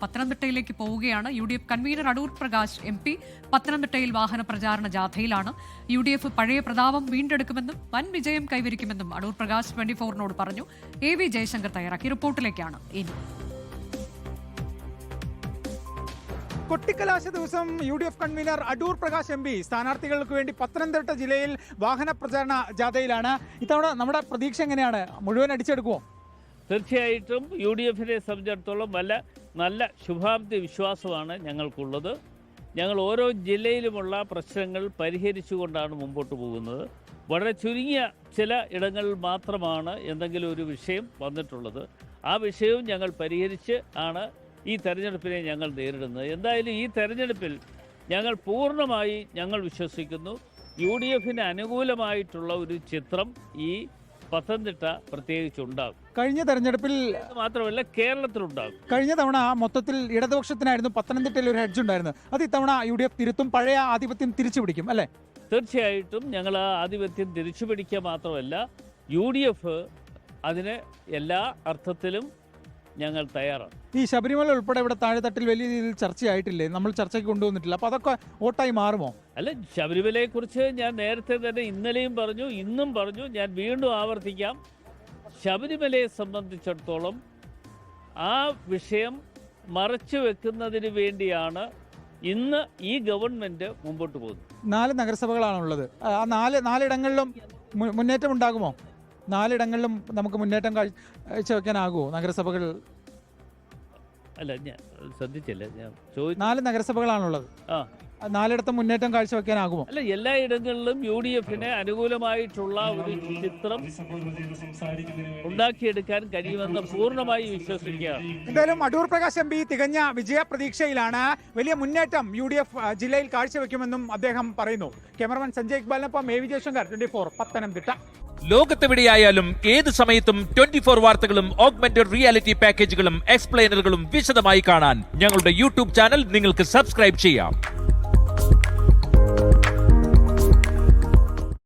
പത്തനംതിട്ടയിലേക്ക് പോവുകയാണ്. UDF convener Adoor Prakash MP പത്തനംതിട്ടയിൽ വാഹന പ്രചാരണ ജാഥയിലാണ്. UDF പഴയ പ്രതാപം വീണ്ടെടുക്കുമെന്നും വൻ വിജയം കൈവരിക്കുമെന്നും അടൂർ പ്രകാശ് 24-നോട് പറഞ്ഞു. AV ജയശങ്കർ തയ്യാറാക്കിയ റിപ്പോർട്ടിലേക്കാണ് ഇനി. കൊട്ടിക്കലാശ ദിവസം UDF convener Adoor Prakash MP സ്ഥാനാർത്ഥികൾക്ക് വേണ്ടി പത്തനംതിട്ട ജില്ലയിൽ വാഹന പ്രചാരണ ജാഥയിലാണ്. ഇത്തവണ നമ്മുടെ പ്രതീക്ഷ എങ്ങനെയാണ്? മുഴുവൻ അടിച്ചെടുക്കുമോ? തീർച്ചയായിട്ടും UDFനെ സംബന്ധിച്ചിടത്തോളം നല്ല ശുഭാപ്തി വിശ്വാസമാണ് ഞങ്ങൾക്കുള്ളത്. ഞങ്ങൾ ഓരോ ജില്ലയിലുമുള്ള പ്രശ്നങ്ങൾ പരിഹരിച്ചുകൊണ്ടാണ് മുമ്പോട്ട് പോകുന്നത്. വളരെ ചുരുങ്ങിയ ചില ഇടങ്ങളിൽ മാത്രമാണ് എന്തെങ്കിലും ഒരു വിഷയം വന്നിട്ടുള്ളത്. ആ വിഷയവും ഞങ്ങൾ പരിഹരിച്ച് ആണ് ഈ തെരഞ്ഞെടുപ്പിനെ ഞങ്ങൾ നേരിടുന്നത്. എന്തായാലും ഈ തെരഞ്ഞെടുപ്പിൽ ഞങ്ങൾ പൂർണ്ണമായി വിശ്വസിക്കുന്നു UDFന് അനുകൂലമായിട്ടുള്ള ഒരു ചിത്രം ഈ പത്തനംതിട്ട പ്രത്യേകിച്ചുണ്ടാകും. കഴിഞ്ഞ തെരഞ്ഞെടുപ്പിൽ മാത്രമല്ല കേരളത്തിലുണ്ടാകും. കഴിഞ്ഞ തവണ മൊത്തത്തിൽ ഇടതുപക്ഷത്തിനായിരുന്നു പത്തനംതിട്ടയിൽ ഒരു ഹെഡ്ജ് ഉണ്ടായിരുന്നു. അത് ഇത്തവണ UDF തിരുത്തും, പഴയ ആധിപത്യം തിരിച്ചു പിടിക്കും അല്ലേ? തീർച്ചയായിട്ടും ഞങ്ങൾ ആ ആധിപത്യം തിരിച്ചു പിടിക്കുക മാത്രമല്ല UDF അതിന് എല്ലാ അർത്ഥത്തിലും ഞങ്ങൾ തയ്യാറാണ്. ഈ ശബരിമല ഉൾപ്പെടെ ഇവിടെ താഴെത്തട്ടിൽ വലിയ രീതിയിൽ ചർച്ചയായിട്ടില്ലേ? നമ്മൾ ചർച്ചയ്ക്ക് കൊണ്ടുവന്നിട്ടില്ല. അപ്പോൾ അതൊക്കെ വോട്ടായി മാറുമോ? അല്ല, ശബരിമലയെക്കുറിച്ച് ഞാൻ നേരത്തെ തന്നെ ഇന്നലെയും പറഞ്ഞു, ഇന്നും പറഞ്ഞു, ഞാൻ വീണ്ടും ആവർത്തിക്കാം. ശബരിമലയെ സംബന്ധിച്ചിടത്തോളം ആ വിഷയം മറച്ചു വെക്കുന്നതിന് വേണ്ടിയാണ് ഇന്ന് ഈ ഗവൺമെൻറ് മുമ്പോട്ട് പോകുന്നത്. 4 നഗരസഭകളാണുള്ളത്. ആ നാലിടങ്ങളിലും മുന്നേറ്റം ഉണ്ടാകുമോ? 4 ഇടങ്ങളിലും നമുക്ക് മുന്നേറ്റം കാഴ്ചവെക്കാനാകുമോ? നഗരസഭകൾ അല്ല, ഞാൻ ശ്രദ്ധിച്ചില്ല. ഞാൻ 4 നഗരസഭകളാണുള്ളത്. 4 മുന്നേറ്റം കാഴ്ചവെക്കാനാകുമോ? അല്ല, എല്ലാ ഇടങ്ങളിലും UDFന് അനുകൂലമായിട്ടുള്ള ഒരു ചിത്രം ഉണ്ടാക്കിയെടുക്കാൻ കഴിയുമെന്ന് പൂർണ്ണമായി വിശ്വസിക്കുകയാണ്. എന്തായാലും അടൂർ പ്രകാശ് MP തികഞ്ഞ വിജയ പ്രതീക്ഷയിലാണ്. വലിയ മുന്നേറ്റം UDF ജില്ലയിൽ കാഴ്ചവെക്കുമെന്നും അദ്ദേഹം പറയുന്നു. ക്യാമറമാൻ സഞ്ജയ് ഇക്ബാലിനൊപ്പം AV ജയശങ്കർ, 24 പത്തനംതിട്ട. ലോകത്തെവിടെയായാലും ഏത് സമയത്തും 24 വാർത്തകളും ഓഗ്മെന്റഡ് റിയാലിറ്റി പാക്കേജുകളും എക്സ്പ്ലെയിനറുകളും വിശദമായി കാണാൻ ഞങ്ങളുടെ YouTube ചാനൽ നിങ്ങൾക്ക് സബ്സ്ക്രൈബ് ചെയ്യാം.